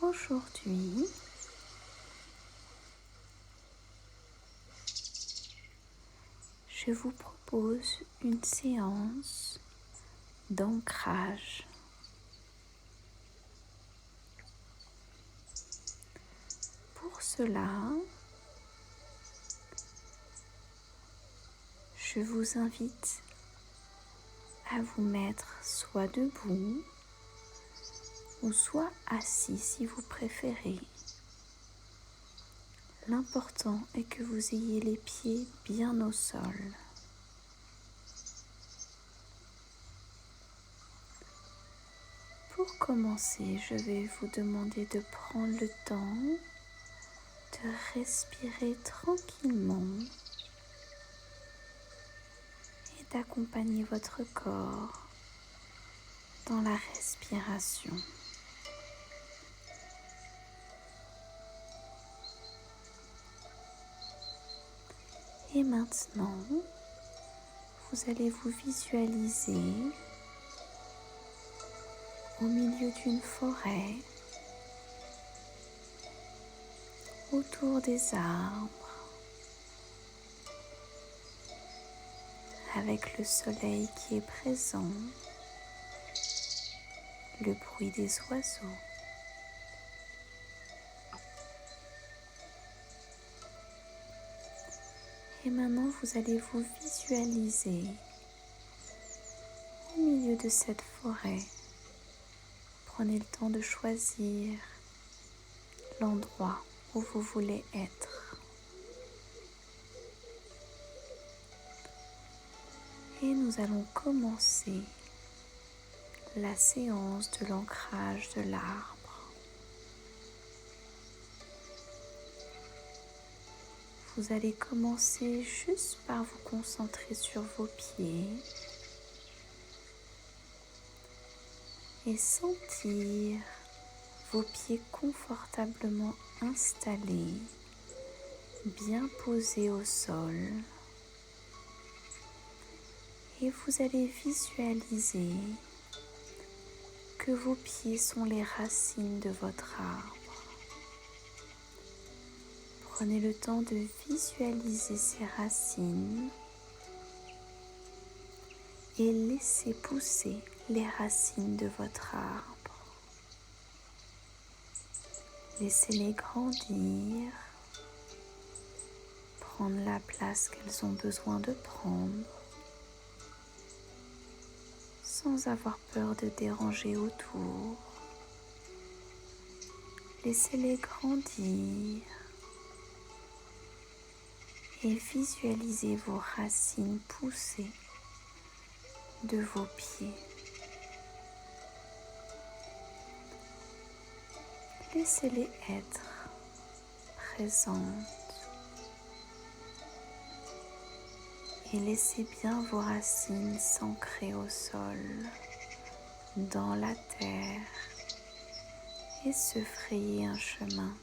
Aujourd'hui, je vous propose une séance d'ancrage. Pour cela, je vous invite à vous mettre soit debout ou soit assis si vous préférez. L'important est que vous ayez les pieds bien au sol. Pour commencer, je vais vous demander de prendre le temps de respirer tranquillement et d'accompagner votre corps dans la respiration. Et maintenant, vous allez vous visualiser au milieu d'une forêt, autour des arbres, avec le soleil qui est présent, le bruit des oiseaux. Et maintenant, vous allez vous visualiser au milieu de cette forêt. Prenez le temps de choisir l'endroit où vous voulez être. Et nous allons commencer la séance de l'ancrage de l'arbre. Vous allez commencer juste par vous concentrer sur vos pieds et sentir vos pieds confortablement installés, bien posés au sol. Et vous allez visualiser que vos pieds sont les racines de votre arbre. Prenez le temps de visualiser ces racines et laissez pousser les racines de votre arbre. Laissez-les grandir, prendre la place qu'elles ont besoin de prendre, sans avoir peur de déranger autour. Laissez-les grandir et visualisez vos racines pousser de vos pieds. Laissez-les être présentes et laissez bien vos racines s'ancrer au sol, dans la terre et se frayer un chemin.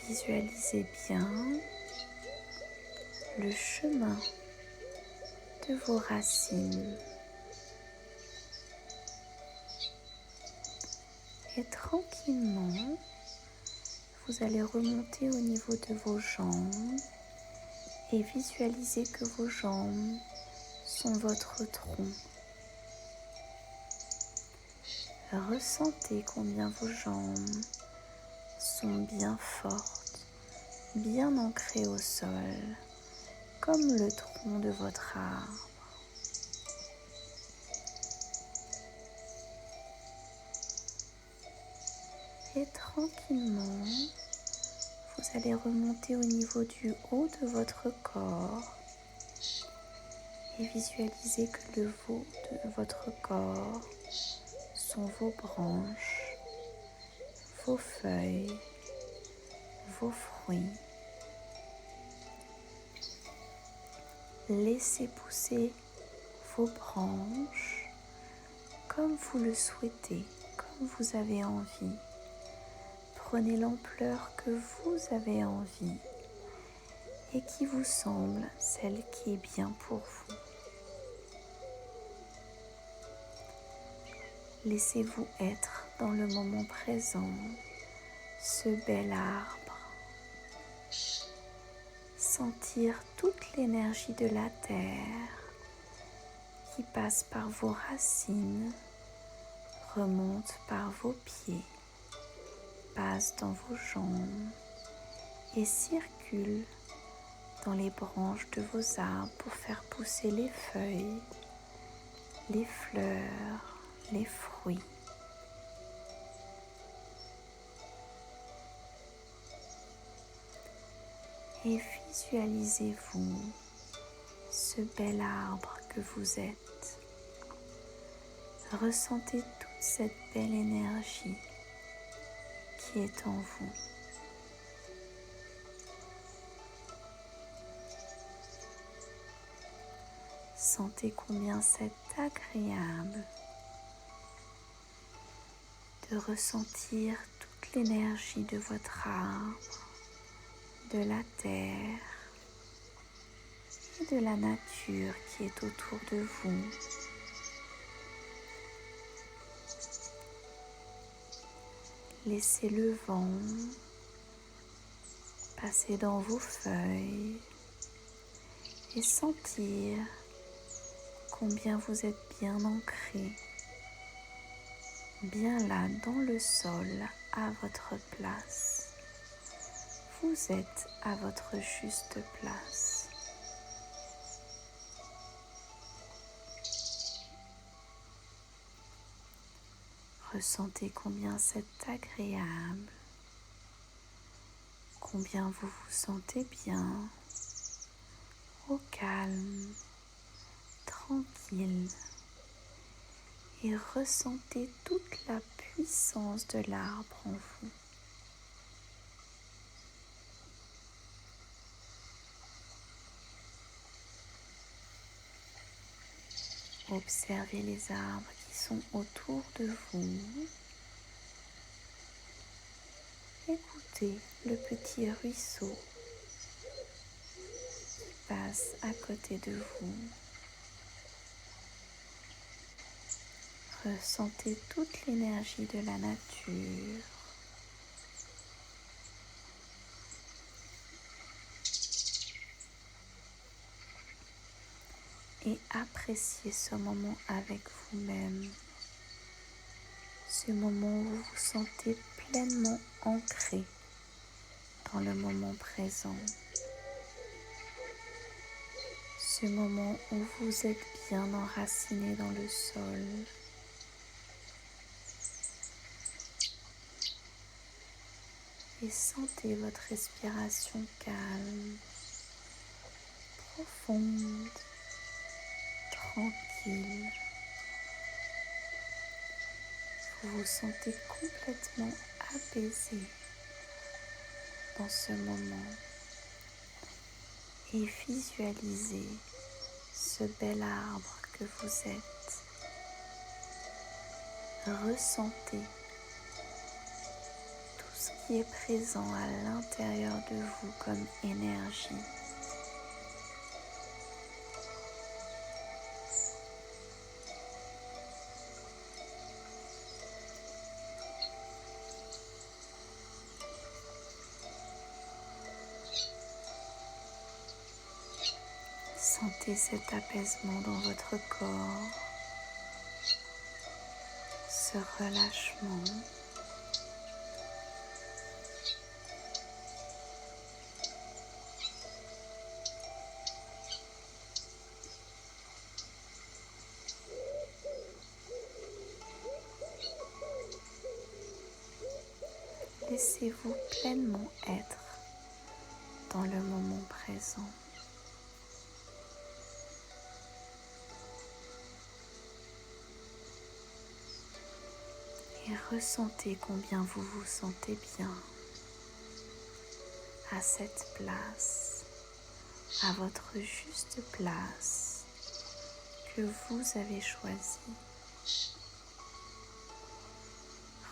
Visualisez bien le chemin de vos racines et tranquillement, vous allez remonter au niveau de vos jambes et visualisez que vos jambes sont votre tronc. Ressentez combien vos jambes sont bien fortes, bien ancrées au sol, comme le tronc de votre arbre. Et tranquillement, vous allez remonter au niveau du haut de votre corps et visualisez que le haut de votre corps sont vos branches, vos feuilles, vos fruits. Laissez pousser vos branches comme vous le souhaitez, comme vous avez envie. Prenez l'ampleur que vous avez envie et qui vous semble celle qui est bien pour vous. Laissez-vous être dans le moment présent, ce bel arbre. Sentir toute l'énergie de la terre qui passe par vos racines, remonte par vos pieds, passe dans vos jambes et circule dans les branches de vos arbres pour faire pousser les feuilles, les fleurs, les fruits. Et visualisez-vous ce bel arbre que vous êtes. Ressentez toute cette belle énergie qui est en vous. Sentez combien c'est agréable de ressentir toute l'énergie de votre arbre, de la terre et de la nature qui est autour de vous. Laissez le vent passer dans vos feuilles et sentir combien vous êtes bien ancré, bien là dans le sol à votre place. Vous êtes à votre juste place. Ressentez combien c'est agréable, combien vous vous sentez bien, au calme, tranquille, et ressentez toute la puissance de l'arbre en vous. Observez les arbres qui sont autour de vous. Écoutez le petit ruisseau qui passe à côté de vous. Ressentez toute l'énergie de la nature. Et appréciez ce moment avec vous-même. Ce moment où vous vous sentez pleinement ancré dans le moment présent. Ce moment où vous êtes bien enraciné dans le sol. Et sentez votre respiration calme, profonde, tranquille. Vous vous sentez complètement apaisé dans ce moment et visualisez ce bel arbre que vous êtes. Ressentez tout ce qui est présent à l'intérieur de vous comme énergie. Sentez cet apaisement dans votre corps, ce relâchement. Laissez-vous pleinement être dans le moment présent. Et ressentez combien vous vous sentez bien à cette place, à votre juste place que vous avez choisie.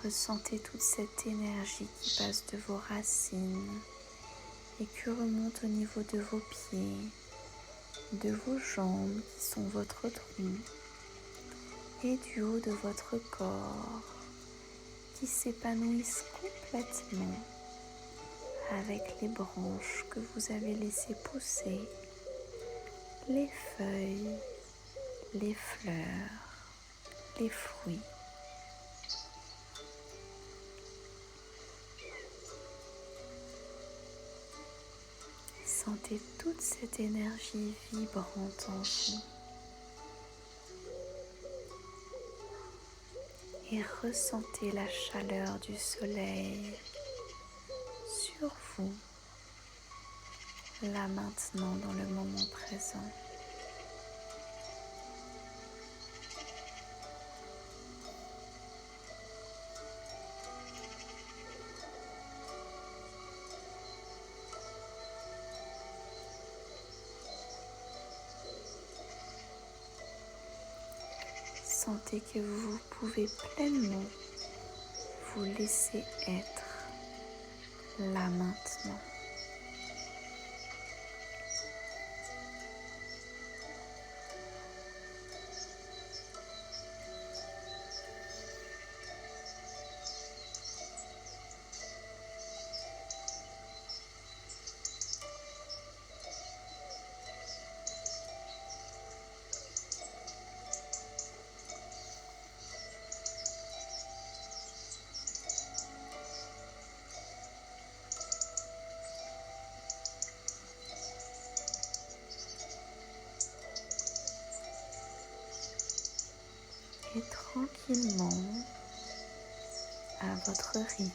Ressentez toute cette énergie qui passe de vos racines et qui remonte au niveau de vos pieds, de vos jambes qui sont votre tronc, et du haut de votre corps qui s'épanouissent complètement avec les branches que vous avez laissées pousser, les feuilles, les fleurs, les fruits. Sentez toute cette énergie vibrante en vous et ressentez la chaleur du soleil sur vous, là maintenant dans le moment présent. Sentez que vous pouvez pleinement vous laisser être là maintenant. Et tranquillement, à votre rythme,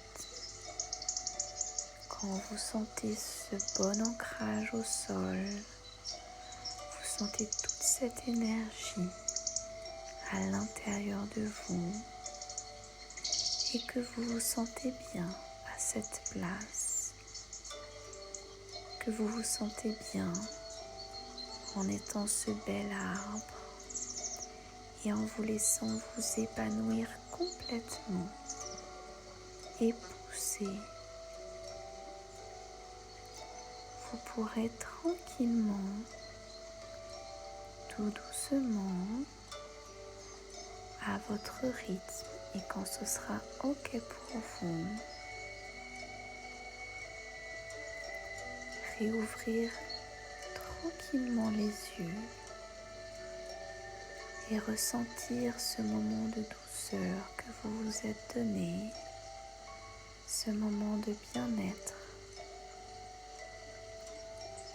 quand vous sentez ce bon ancrage au sol, vous sentez toute cette énergie à l'intérieur de vous et que vous vous sentez bien à cette place, que vous vous sentez bien en étant ce bel arbre et en vous laissant vous épanouir complètement et pousser. Vous pourrez tranquillement, tout doucement, à votre rythme et quand ce sera OK pour vous, réouvrir tranquillement les yeux et ressentir ce moment de douceur que vous vous êtes donné, ce moment de bien-être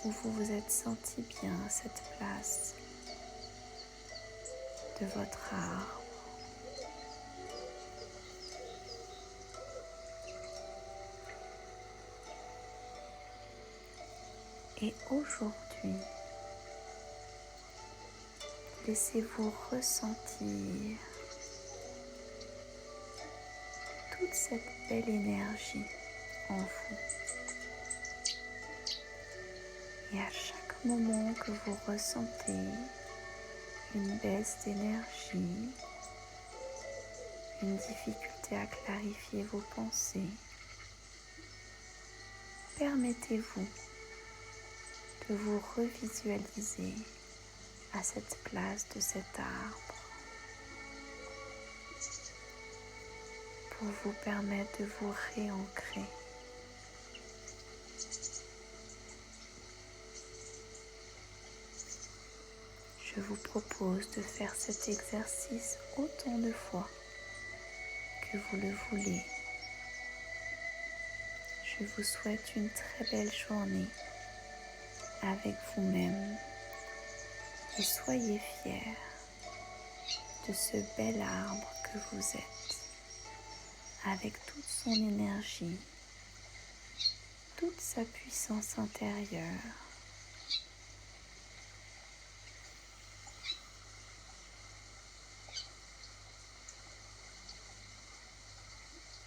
où vous vous êtes senti bien à cette place de votre arbre. Et aujourd'hui, laissez-vous ressentir toute cette belle énergie en vous. Et à chaque moment que vous ressentez une baisse d'énergie, une difficulté à clarifier vos pensées, permettez-vous de vous revisualiser à cette place de cet arbre pour vous permettre de vous réancrer. Je vous propose de faire cet exercice autant de fois que vous le voulez. Je vous souhaite une très belle journée avec vous-même et soyez fiers de ce bel arbre que vous êtes, avec toute son énergie, toute sa puissance intérieure.